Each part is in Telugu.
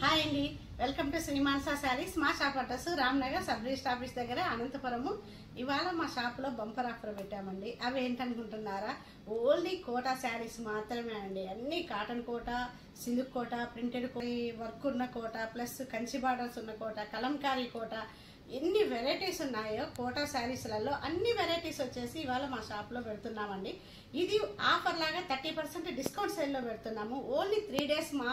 హాయ్ అండి, వెల్కమ్ టు శ్రీమాన్సా శారీస్. మా shop address Ramnagar sub register office దగ్గర అనంతపురము. ఇవాళ మా షాప్లో బంపర్ ఆఫర్ పెట్టామండి. అవి ఏంటనుకుంటున్నారా? ఓన్లీ కోటా శారీస్ మాత్రమే అండి. అన్ని కాటన్ కోట, సిల్క్ కోట, ప్రింటెడ్ వర్క్ ఉన్న కోట, ప్లస్ కంచి బార్డర్స్ ఉన్న కోట, కలంకారీ కోట, ఎన్ని వెరైటీస్ ఉన్నాయో కోటా శారీస్లలో అన్ని వెరైటీస్ వచ్చేసి ఇవాళ మా షాప్లో పెడుతున్నామండి. ఇది ఆఫర్ లాగా 30% డిస్కౌంట్ సేల్లో పెడుతున్నాము. ఓన్లీ 3 days మా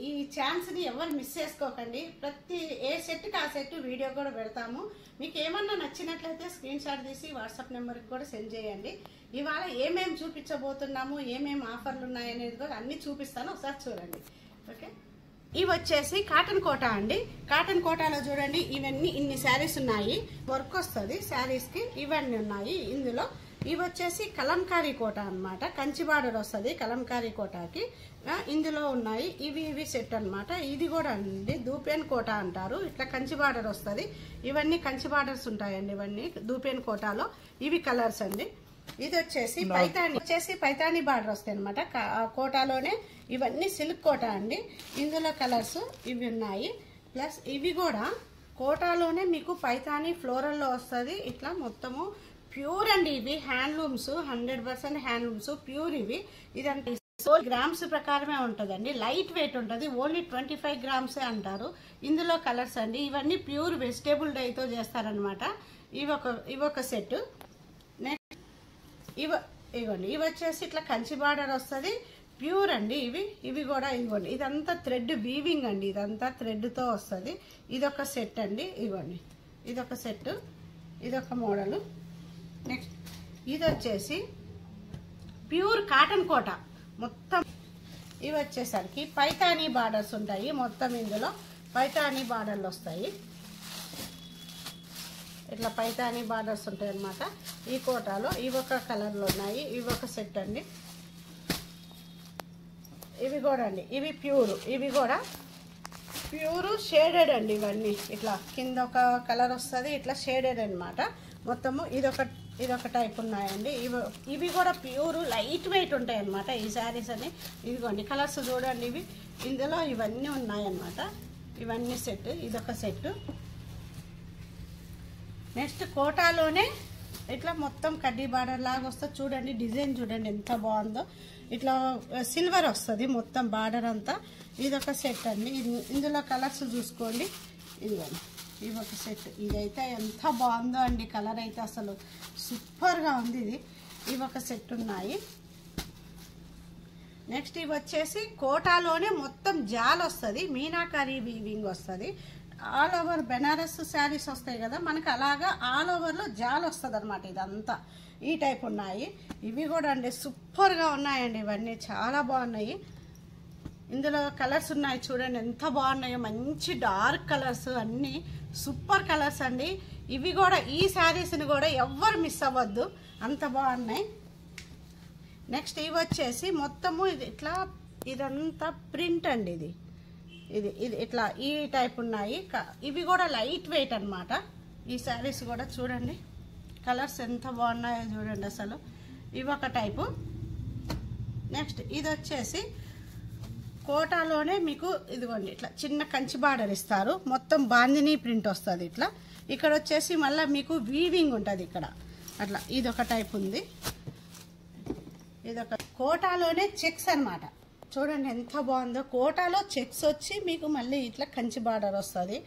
ఈ ఛాన్స్ ని ఎవరు మిస్ చేసుకోకండి. ప్రతి ఏ సెట్ కి ఆ సెట్ వీడియో కూడా పెడతాము. మీకు ఏమన్నా నచ్చినట్లయితే స్క్రీన్ షాట్ తీసి వాట్సాప్ నెంబర్కి కూడా సెండ్ చేయండి. ఇవాళ ఏమేమి చూపించబోతున్నాము, ఏమేమి ఆఫర్లు ఉన్నాయనేది కూడా అన్ని చూపిస్తాను, ఒకసారి చూడండి. ఓకే, ఇవి వచ్చేసి కాటన్ కోటా అండి. కాటన్ కోటాలో చూడండి, ఇవన్నీ ఇన్ని శారీస్ ఉన్నాయి. వర్క్ వస్తుంది శారీస్ కి, ఇవన్నీ ఉన్నాయి ఇందులో. ఇవి వచ్చేసి కలంకారీ కోట అన్నమాట. కంచి బార్డర్ వస్తుంది కలంకారీ కోటాకి. ఇందులో ఉన్నాయి ఇవి సెట్ అన్నమాట. ఇది కూడా అండి దూపేన్ కోట అంటారు. ఇట్లా కంచి బార్డర్ వస్తుంది. ఇవన్నీ కంచి బార్డర్స్ ఉంటాయండి. ఇవన్నీ దూపేన్ కోటాలో. ఇవి కలర్స్ అండి. ఇది వచ్చేసి పైతాని బార్డర్ వస్తాయి అనమాట కోటాలోనే. ఇవన్నీ సిల్క్ కోట అండి. ఇందులో కలర్స్ ఇవి ఉన్నాయి. ప్లస్ ఇవి కూడా కోటాలోనే మీకు పైతాని ఫ్లోరల్లో వస్తుంది. ఇట్లా మొత్తము ప్యూర్ అండి. ఇవి హ్యాండ్లూమ్స్, 100% హ్యాండ్లూమ్స్ ప్యూర్. ఇవి ఇదంతా 4 grams ప్రకారమే ఉంటుందండి. లైట్ వెయిట్ ఉంటుంది. ఓన్లీ 25 grams అంటారు. ఇందులో కలర్స్ అండి. ఇవన్నీ ప్యూర్ వెజిటేబుల్ డైతో చేస్తారనమాట. ఇవి ఒక సెట్. నెక్స్ట్ ఇవ్వండి, ఇవి వచ్చేసి ఇట్లా కంచి బార్డర్ వస్తుంది ప్యూర్ అండి. ఇవి కూడా ఇవ్వండి. ఇదంతా థ్రెడ్ వీవింగ్ అండి. ఇదంతా థ్రెడ్తో వస్తుంది. ఇదొక సెట్ అండి. ఇవ్వండి, ఇదొక సెట్, ఇదొక మోడల్. నెక్స్ట్ ఇది వచ్చేసి ప్యూర్ కాటన్ కోట మొత్తం. ఇవి వచ్చేసరికి పైతానీ బార్డర్స్ ఉంటాయి మొత్తం. ఇందులో పైతానీ బార్డర్లు వస్తాయి. ఇట్లా పైతానీ బార్డర్స్ ఉంటాయి అన్నమాట ఈ కోటాలో. ఇవి ఒక కలర్లో ఉన్నాయి. ఇవి ఒక సెట్ అండి. ఇవి కూడా అండి, ఇవి ప్యూర్. ఇవి కూడా ప్యూర్ షేడెడ్ అండి. ఇవన్నీ ఇట్లా కింద ఒక కలర్ వస్తుంది, ఇట్లా షేడెడ్ అనమాట మొత్తము. ఇదొక టైప్ ఉన్నాయండి. ఇవి కూడా ప్యూర్ లైట్ వెయిట్ ఉంటాయి అన్నమాట ఈ శారీస్ అని. ఇదిగోండి కలర్స్ చూడండి. ఇందులో ఇవన్నీ ఉన్నాయన్నమాట. ఇవన్నీ సెట్. ఇదొక సెట్. నెక్స్ట్ కోటాలోనే ఇట్లా మొత్తం కడ్డీ బార్డర్ లాగా వస్తుంది. చూడండి డిజైన్ చూడండి ఎంత బాగుందో. ఇట్లా సిల్వర్ వస్తుంది మొత్తం బార్డర్ అంతా. ఇదొక సెట్ అండి. ఇందులో కలర్స్ చూసుకోండి. ఇదిగోండి, ఇవి ఒక సెట్. ఇదైతే ఎంత బాగుందో అండి. కలర్ అయితే అసలు సూపర్గా ఉంది. ఇవి ఒక సెట్ ఉన్నాయి. నెక్స్ట్ ఇవి వచ్చేసి కోటాలోనే మొత్తం జాల్ వస్తుంది. మీనాకారీ వీవింగ్ వస్తుంది. ఆల్ ఓవర్ బెనారస్ శారీస్ వస్తాయి కదా మనకు, అలాగా ఆల్ ఓవర్లో జాల్ వస్తుంది అనమాట. ఇదంతా ఈ టైప్ ఉన్నాయి. ఇవి కూడా అండి సూపర్గా ఉన్నాయండి. ఇవన్నీ చాలా బాగున్నాయి. ఇందులో కలర్స్ ఉన్నాయి చూడండి ఎంత బాగున్నాయో. మంచి డార్క్ కలర్స్, అన్నీ సూపర్ కలర్స్ అండి. ఇవి కూడా ఈ శారీస్ని కూడా ఎవ్వరు మిస్ అవ్వద్దు, అంత బాగున్నాయి. నెక్స్ట్ ఇవి వచ్చేసి మొత్తము ఇదంతా ప్రింట్ అండి. ఇది ఇట్లా ఈ టైప్ ఉన్నాయి. ఇవి కూడా లైట్ వెయిట్ అనమాట. ఈ శారీస్ కూడా చూడండి కలర్స్ ఎంత బాగున్నాయో చూడండి అసలు. ఇవి ఒక టైపు. నెక్స్ట్ ఇది వచ్చేసి కోటాలోనే మీకు ఇదిగోండి ఇట్లా చిన్న కంచి బార్డర్ ఇస్తారు. మొత్తం బాందినీ ప్రింట్ వస్తుంది ఇట్లా. ఇక్కడ వచ్చేసి మళ్ళీ మీకు వీవింగ్ ఉంటుంది ఇక్కడ అట్లా. ఇదొక టైప్ ఉంది. ఇదొక కోటాలోనే చెక్స్ అనమాట. చూడండి ఎంత బాగుందో. కోటాలో చెక్స్ వచ్చి మీకు మళ్ళీ ఇట్లా కంచి బార్డర్ వస్తుంది.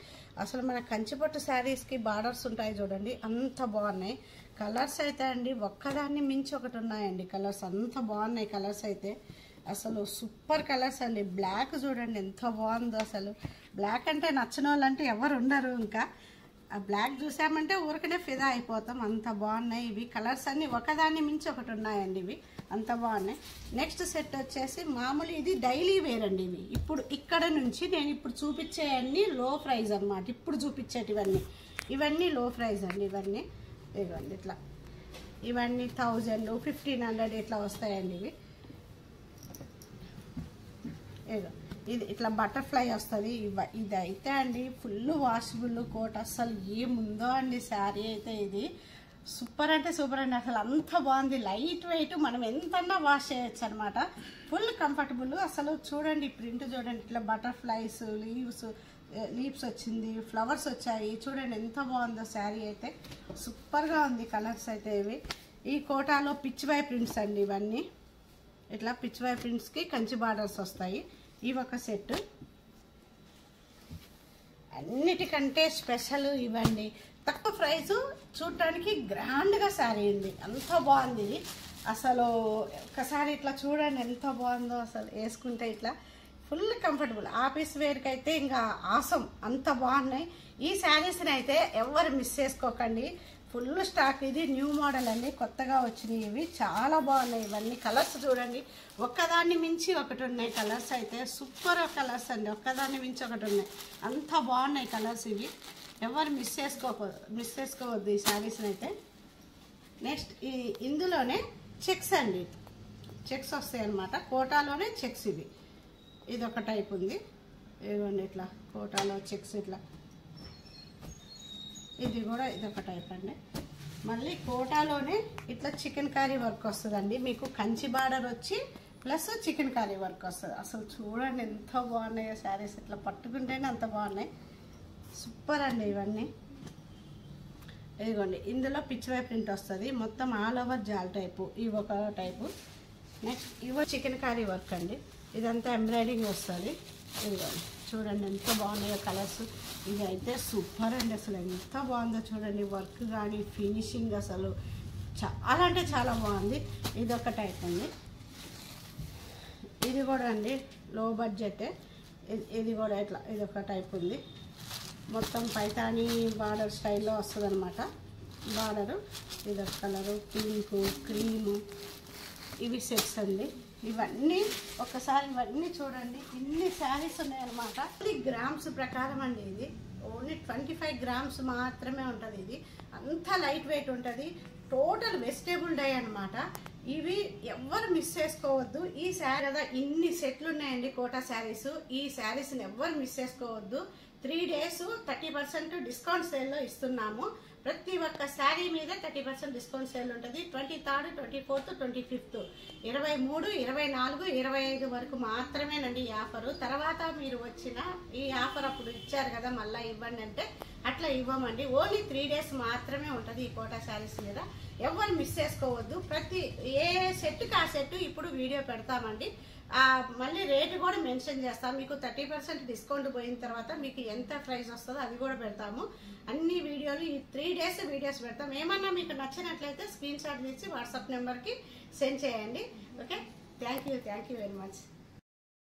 అసలు మన కంచిపట్టు శారీస్కి బార్డర్స్ ఉంటాయి చూడండి, అంత బాగున్నాయి. కలర్స్ అయితే అండి ఒక్కదాన్ని మించి ఒకటి ఉన్నాయండి. కలర్స్ అంత బాగున్నాయి. కలర్స్ అయితే అసలు సూపర్ కలర్స్ అండి. బ్లాక్ చూడండి ఎంత బాగుందో అసలు. బ్లాక్ అంటే నచ్చిన వాళ్ళంటే ఎవరు ఉండరు. ఇంకా ఆ బ్లాక్ చూసామంటే ఊరికనే ఫిదా అయిపోతాం, అంత బాగున్నాయి. ఇవి కలర్స్ అన్ని ఒకదాన్ని మించి ఒకటి ఉన్నాయండి. ఇవి అంత బాగున్నాయి. నెక్స్ట్ సెట్ వచ్చేసి మామూలు ఇది డైలీ వేర్ అండి. ఇప్పుడు ఇక్కడ నుంచి నేను ఇప్పుడు చూపించేవన్నీ లో ప్రైస్ అనమాట. ఇప్పుడు చూపించేటివన్నీ ఇవన్నీ లో ప్రైస్ అండి. ఇవన్నీ ఇవ్వండి ఇట్లా. ఇవన్నీ 1000, 1500 ఇట్లా వస్తాయండి. ఇది ఇట్లా బటర్ఫ్లై వస్తుంది. ఇదైతే అండి ఫుల్ వాషబుల్ కోట్. అసలు ఏముందో అండి శారీ అయితే. ఇది సూపర్ అంటే సూపర్ అండి. అసలు అంత బాగుంది, లైట్ వెయిట్, మనం ఎంతన్నా వాష్ చేయొచ్చు అనమాట. Full comfortable. అసలు చూడండి ప్రింట్ చూడండి, ఇట్లా బటర్ఫ్లైస్, లీవ్స్ వచ్చింది, ఫ్లవర్స్ వచ్చాయి. చూడండి ఎంత బాగుందో శారీ అయితే. సూపర్గా ఉంది కలర్స్ అయితే. ఇవి ఈ కోటాలో పిచ్ వై ప్రింట్స్ అండి. ఇవన్నీ ఇట్లా పిచ్ వై ప్రింట్స్కి కంచి బార్డర్స్ వస్తాయి. ఇవి ఒక సెట్. అన్నిటికంటే స్పెషల్ ఇవ్వండి, తక్కువ ప్రైజు, చూడటానికి గ్రాండ్గా శారీ ఉంది. అంత బాగుంది ఇది. అసలు ఒకసారి ఇట్లా చూడండి ఎంత బాగుందో. అసలు వేసుకుంటే ఇట్లా ఫుల్ కంఫర్టబుల్. ఆఫీస్ వేర్కి అయితే ఇంకా ఆసం, అంత బాగున్నాయి. ఈ శారీస్ని అయితే ఎవరు మిస్ చేసుకోకండి. Full stock. ఇది న్యూ మోడల్ అండి, కొత్తగా వచ్చినాయి. ఇవి చాలా బాగున్నాయి. ఇవన్నీ కలర్స్ చూడండి, ఒక్కదాన్ని మించి ఒకటి ఉన్నాయి. కలర్స్ అయితే సూపర్ కలర్స్ అండి, ఒక్కదాన్ని మించి ఒకటి ఉన్నాయి. అంత బాగున్నాయి కలర్స్. ఇవి ఎవరు మిస్ చేసుకోవద్దు ఈ శారీస్ని అయితే. నెక్స్ట్ ఇందులోనే చెక్స్ అండి, చెక్స్ వస్తాయి అన్నమాట. కోటాలోనే చెక్స్. ఇది ఒక టైప్ ఉంది. ఇదిగోండి ఇట్లా కోటాలో చెక్స్ ఇట్లా. ఇది కూడా ఇదొక టైప్ అండి. మళ్ళీ కోటాలోనే ఇట్లా చికెన్ కర్రీ వర్క్ వస్తుందండి. మీకు కంచి బార్డర్ వచ్చి ప్లస్ చికెన్ కర్రీ వర్క్ వస్తుంది. అసలు చూడండి ఎంత బాగున్నాయో శారీస్. ఇట్లా పట్టుకుంటేనే అంత బాగున్నాయి. సూపర్ అండి ఇవన్నీ. ఇదిగోండి ఇందులో పిచ్ వై ప్రింట్ వస్తుంది, మొత్తం ఆల్ ఓవర్ జాల్ టైపు. ఇవి ఒక టైపు. నెక్స్ట్ ఇవో చికెన్ కర్రీ వర్క్ అండి. ఇదంతా ఎంబ్రాయిడింగ్ వస్తుంది. ఇదిగోండి చూడండి ఎంత బాగున్నాయో కలర్స్. ఇది అయితే సూపర్ అండి. అసలు ఎంత బాగుందో చూడండి, వర్క్ కానీ ఫినిషింగ్ అసలు చాలా అంటే చాలా బాగుంది. ఇది ఒక టైప్ అండి. ఇది కూడా అండి లో బడ్జెట్. ఇది కూడా ఇట్లా ఇది ఒక టైప్ ఉంది. మొత్తం పైతానీ బార్డర్ స్టైల్లో వస్తుంది అనమాట బార్డరు. ఇదొక కలరు, పింకు, క్రీము. ఇవి సెట్స్ అండి. ఇవన్నీ ఒకసారి ఇవన్నీ చూడండి, ఇన్ని శారీస్ ఉన్నాయన్నమాట. ఇది గ్రామ్స్ ప్రకారం అండి. ఇది ఓన్లీ 25 గ్రామ్స్ మాత్రమే ఉంటుంది. ఇది అంతా లైట్ వెయిట్ ఉంటుంది. టోటల్ వెజిటేబుల్ డై అనమాట. ఇవి ఎవ్వరు మిస్ చేసుకోవద్దు. ఈ శారీ కదా ఇన్ని సెట్లు ఉన్నాయండి కోటా శారీస్. ఈ శారీస్ని ఎవ్వరు మిస్ చేసుకోవద్దు. 3 days 30% డిస్కౌంట్ సేల్లో ఇస్తున్నాము. ప్రతి ఒక్క శారీ మీద 30% డిస్కౌంట్ సేల్ ఉంటుంది. 23rd, 24th, 25th, 23, 24, 25 వరకు మాత్రమేనండి ఈ ఆఫరు. తర్వాత మీరు వచ్చిన ఈ ఆఫర్ అప్పుడు ఇచ్చారు కదా మళ్ళీ ఇవ్వండి అంటే అట్లా ఇవ్వమండి. ఓన్లీ 3 days మాత్రమే ఉంటుంది ఈ కోటా శారీస్ మీద. ఎవరు మిస్ చేసుకోవద్దు. ప్రతి ఏ సెట్కి ఆ సెట్ ఇప్పుడు వీడియో పెడతామండి. మళ్ళీ రేటు కూడా మెన్షన్ చేస్తాం. మీకు 30% డిస్కౌంట్ పోయిన తర్వాత మీకు ఎంత ప్రైస్ వస్తుందో అది కూడా పెడతాము. అన్ని వీడియోలు ఈ 3 days వీడియోస్ పెడతాం. ఏమన్నా మీకు నచ్చినట్లయితే స్క్రీన్ షాట్ తీసి వాట్సాప్ నెంబర్కి సెండ్ చేయండి. Okay, thank you very much.